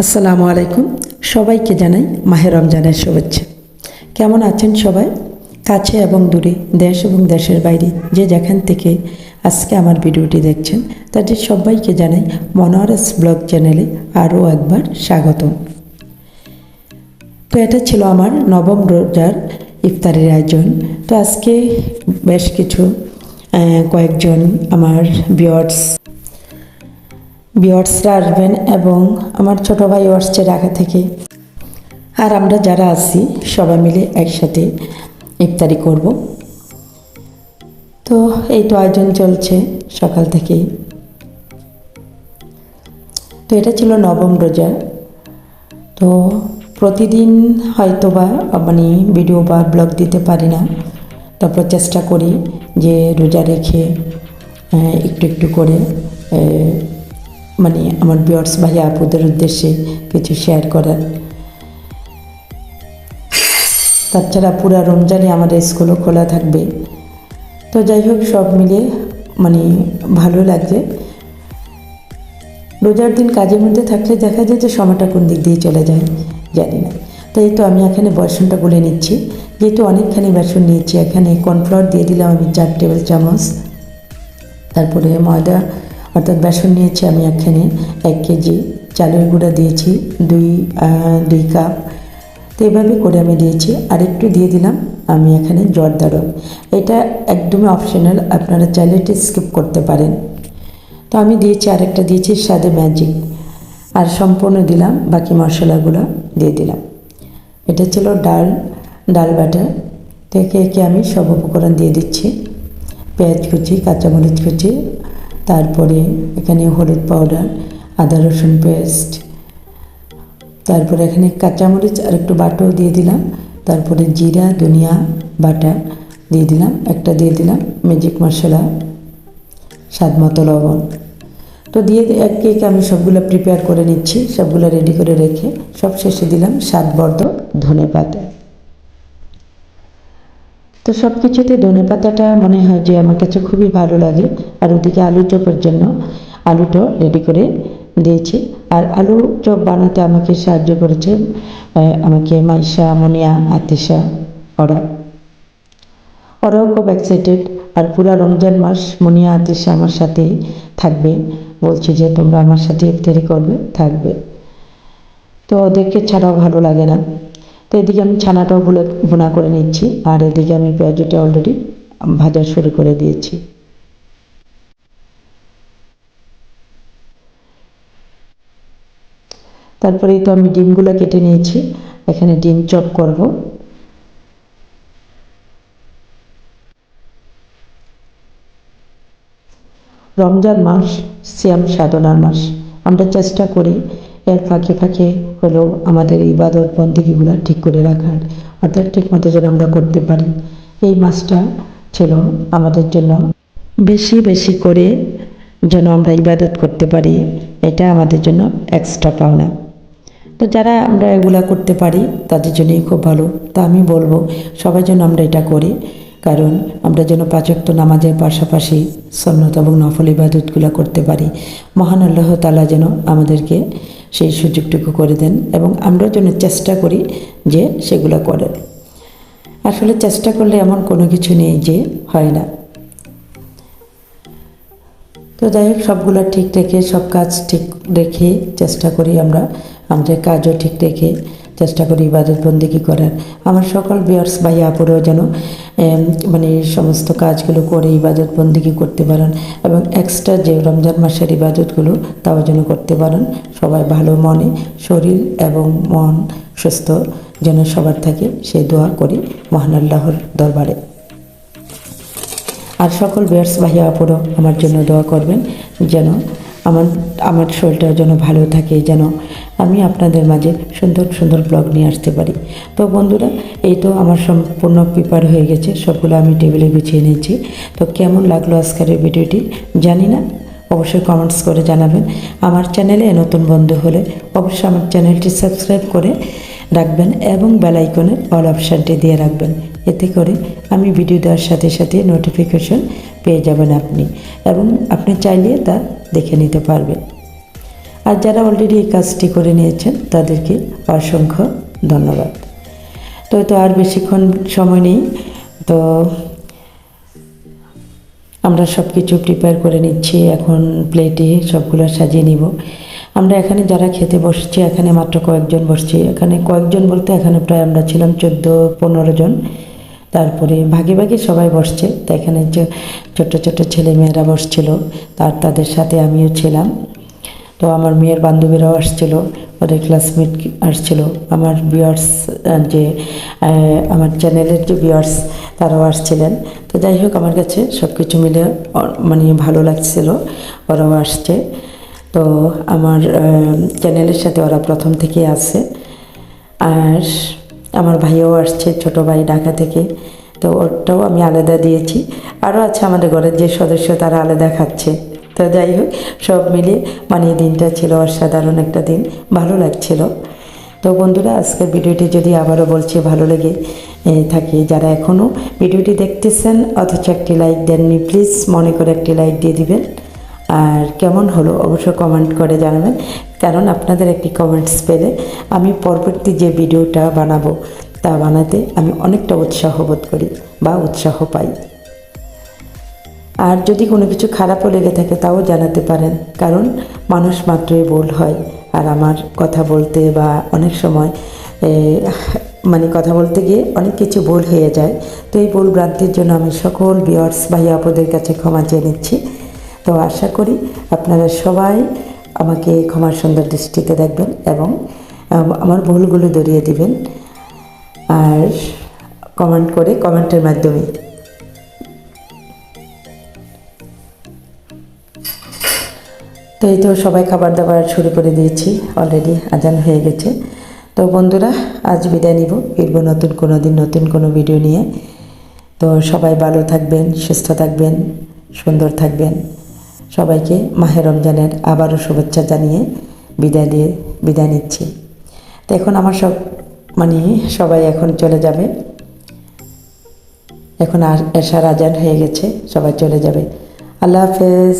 আসসালামু আলাইকুম। সবাইকে জানাই মাহে রমজানের শুভেচ্ছা। কেমন আছেন সবাই? কাছে এবং দূরে, দেশ এবং দেশের বাইরে যে যেখান থেকে আজকে আমার ভিডিওটি দেখছেন তাদের সবাইকে জানাই মনোয়ারাস ব্লগ চ্যানেলে আরও একবার স্বাগতম। তো এটা ছিল আমার নবম রোজার ইফতারের আয়োজন। তো আজকে বেশ কিছু কয়েকজন আমার ভিউয়ার্সরা আসবেন এবং আমার ছোটো ভাই আসছে ঢাকা থেকে, আর আমরা যারা আছি সবাই মিলে একসাথে ইফতারি করব। তো এই তো আয়োজন চলছে সকাল থেকেই। তো এটা ছিল নবম রোজা। তো প্রতিদিন হয়তো বা ভিডিও বা ব্লগ দিতে পারি না, তারপর চেষ্টা করি যে রোজা রেখে একটু একটু করে আমার ভিউয়ার্স ভাই আপুদের উদ্দেশ্যে কিছু শেয়ার করার। তাছাড়া পুরো রমজানে আমাদের স্কুলও খোলা থাকবে। তো যাই হোক, সব মিলিয়ে ভালো লাগছে। রোজার দিন কাজের মধ্যে থাকলে দেখা যায় যে সময়টা কোন দিক দিয়ে চলে যায় জানি না। তো এই তো আমি এখানে বেসনটা গুলে নিচ্ছি। যেহেতু অনেকখানি বেসন নিয়েছি, এখানে কর্নফ্লাওয়ার দিয়ে দিলাম আমি 4 টেবিল চামচ। তারপরে ময়দা অর্থাৎ বেসন নিয়েছি আমি এখানে 1 কেজি, চালের গুঁড়া দিয়েছি 2 কাপ। তো এইভাবে করে আমি দিয়েছি। আর একটু দিয়ে দিলাম আমি এখানে জর্দারও। এটা একদমই অপশনাল, আপনারা চাইলে এটা স্কিপ করতে পারেন। তো আমি দিয়েছি, আরেকটা দিয়েছি স্বাদে ম্যাজিক, আর সম্পূর্ণ দিলাম বাকি মশলাগুলো দিয়ে দিলাম। এটা ছিল ডাল বাটা। তো একে একে আমি সব উপকরণ দিয়ে দিচ্ছি। পেঁয়াজ কুচি, কাঁচামরিচ কুচি, তারপরে এখানে হলুদ পাউডার, আদা রসুন পেস্ট, তারপরে এখানে কাঁচামরিচ আর একটু বাটাও দিয়ে দিলাম। তারপরে জিরা ধনিয়া বাটা দিয়ে দিলাম, একটা দিয়ে দিলাম ম্যাজিক মশলা, স্বাদ মতো লবণ। তো দিয়ে একে একে আমি সবগুলো প্রিপেয়ার করে নিচ্ছি, সবগুলো রেডি করে রেখে সব শেষে দিলাম স্বাদবর্ধক ধনেপাতা। তো সব কিছুতে ধনেপাতাটা মনে হয় যে আমার কাছে খুবই ভালো লাগে। আর ওদিকে আলু চপের জন্য আলুটাও রেডি করে দিয়েছি। আর আলু চপ বানাতে আমাকে সাহায্য করেছে আমাকে মাইশা, মনিয়া, আতিশা, ওরাও খুব এক্সাইটেড। আর পুরা রমজান মাস মনিয়া, আতিশা আমার সাথেই থাকবে, বলছে যে তোমরা আমার সাথে ইফতারি করবে, থাকবে। তো ওদেরকে ছাড়াও ভালো লাগে না। তো এদিকে আমি ছানাটাও ভুনা করে নিচ্ছি, আর এদিকে আমি পেঁয়াজটা অলরেডি ভাজা শুরু করে দিয়েছি। তারপরেই তো আমি ডিমগুলো কেটে নিয়েছি, এখানে ডিম চপ করব। রমজান মাস সিয়াম সাধনার মাস। আমরা চেষ্টা করি এর ফাঁকে ফাঁকে হলেও আমাদের ইবাদত বন্দেগীগুলো ঠিক করে রাখার, অর্থাৎ ঠিক মতো যেন আমরা করতে পারি। এই মাসটা ছিল আমাদের জন্য বেশি বেশি করে যেন আমরা ইবাদত করতে পারি, এটা আমাদের জন্য এক্সট্রা পাওনা। তো যারা আমরা এগুলা করতে পারি তাদের জন্যই খুব ভালো। তা আমি বলবো সবাই যেন আমরা এটা করি, কারণ আমরা যেন 5 ওয়াক্ত নামাজের পাশাপাশি সুন্নত এবং নফল ইবাদতগুলো করতে পারি। মহান আল্লাহ তাআলা যেন আমাদেরকে সেই সুযোগটুকু করে দেন এবং আমরা যেন চেষ্টা করি যে সেগুলো করার। আসলে চেষ্টা করলে এমন কোনো কিছু নেই যে হয় না। তো যাই হোক, সবগুলো ঠিক রেখে সব কাজ ঠিক রেখে চেষ্টা করি আমরা আমাদের কাজও ঠিক রেখে চেষ্টা করি ইবাদত বন্দেগী করার। আমার সকল ভিউয়ার্স ভাই আপুরাও যেন সমস্ত কাজগুলো করে ইবাদত বন্দেগী করতে পারেন এবং এক্সট্রা যে রমজান মাসের ইবাদতগুলো তাও যেন করতে পারেন। সবাই ভালো মনে, শরীর এবং মন সুস্থ যেন সবার থাকে, সেই দোয়া করি মহান আল্লাহর দরবারে। আর সকল ভিউয়ার্স ভাই আপুরাও আমার জন্য দোয়া করবেন যেন আমার শরীরটা যেন ভালো থাকে, যেন আমি আপনাদের মাঝে সুন্দর সুন্দর ব্লগ নিয়ে আসতে পারি। তো বন্ধুরা, এই তো আমার সম্পূর্ণ প্রিপেয়ার হয়ে গেছে, সবগুলো আমি টেবিলে গুছিয়ে নিয়েছি। তো কেমন লাগলো আজকের এই ভিডিওটি জানি না, অবশ্যই কমেন্টস করে জানাবেন। আমার চ্যানেলে নতুন বন্ধু হলে অবশ্যই আমার চ্যানেলটি সাবস্ক্রাইব করে রাখবেন এবং বেল আইকনের অল অপশানটি দিয়ে রাখবেন। এতে করে আমি ভিডিও দেওয়ার সাথে সাথে নোটিফিকেশন পেয়ে যাবেন আপনি, এবং আপনি চাইলে তা দেখে নিতে পারবেন। আর যারা অলরেডি এই কাজটি করে নিয়েছেন তাদেরকে অসংখ্য ধন্যবাদ। তো আর বেশিক্ষণ সময় নেই, তো আমরা সব কিছু প্রিপেয়ার করে নিচ্ছি। এখন প্লেটে সবগুলো সাজিয়ে নিব। আমরা এখানে যারা খেতে বসছি, এখানে মাত্র কয়েকজন বসছি। এখানে কয়েকজন বলতে এখানে প্রায় আমরা ছিলাম 14-15 জন। তারপরে ভাগে ভাগে সবাই বসছে। তো এখানে যে ছোট্ট ছোট্ট ছেলেমেয়েরা বসছিল, তাদের সাথে আমিও ছিলাম। তো আমার মেয়ের বান্ধবীরাও আসছিল, ওদের ক্লাসমেট আসছিল, আমার ভিউয়ার্স যে আমার চ্যানেলের যে ভিউয়ার্স তারাও আসছিলেন। তো যাই হোক, আমার কাছে সব কিছু মিলে মানে ভালো লাগছিল, ওরাও আসছে। তো আমার চ্যানেলের সাথে ওরা প্রথম থেকে আছে। আর আমার ভাইও আসছে, ছোট ভাই ঢাকা থেকে, তো ওরটাও আমি আলাদা দিয়েছি। আরও আছে আমাদের ঘরের যে সদস্য, তারা আলাদা খাচ্ছে। তো যাই হোক, সব মিলিয়ে মানে দিনটা ছিল অসাধারণ একটা দিন, ভালো লাগছিল। তো বন্ধুরা, আজকের ভিডিওটি যদি আবারও বলছি ভালো লেগে থাকে, যারা এখনও ভিডিওটি দেখতেছেন অথচ একটি লাইক দেননি, প্লিজ মনে করে একটি লাইক দিয়ে দিবেন। আর কেমন হলো অবশ্যই কমেন্ট করে জানাবেন, কারণ আপনাদের একটি কমেন্টস পেলে আমি পরবর্তী যে ভিডিওটা বানাবো তা বানাতে আমি অনেকটা উৎসাহ বোধ করি বা উৎসাহ পাই। আর যদি কোনো কিছু খারাপও লেগে থাকে তাও জানাতে পারেন, কারণ মানুষ মাত্রই ভুল হয়। আর আমার কথা বলতে বা অনেক সময় মানে কথা বলতে গিয়ে অনেক কিছু ভুল হয়ে যায়। তো এই ভুল ভ্রান্তির জন্য আমি সকল ভিউয়ার্স ভাইয়া আপুদের কাছে ক্ষমা চেয়ে নিচ্ছি। তো আশা করি আপনারা সবাই আমাকে ক্ষমার সুন্দর দৃষ্টিতে দেখবেন এবং আমার ভুলগুলো ধরিয়ে দিবেন, আর কমেন্ট করে কমেন্টের মাধ্যমে। তো এই তো সবাই খাবার দাবার শুরু করে দিয়েছি, অলরেডি আজান হয়ে গেছে। তো বন্ধুরা, আজ বিদায় নিব, ফিরবো নতুন কোনো দিন নতুন কোনো ভিডিও নিয়ে। তো সবাই ভালো থাকবেন, সুস্থ থাকবেন, সুন্দর থাকবেন। সবাইকে মাহে রমজানের আবারও শুভেচ্ছা জানিয়ে বিদায় নিচ্ছি। তো এখন আমার মানে সবাই এখন চলে যাবে, এখন আর এশার আজান হয়ে গেছে, সবাই চলে যাবে। আল্লাহ হাফেজ।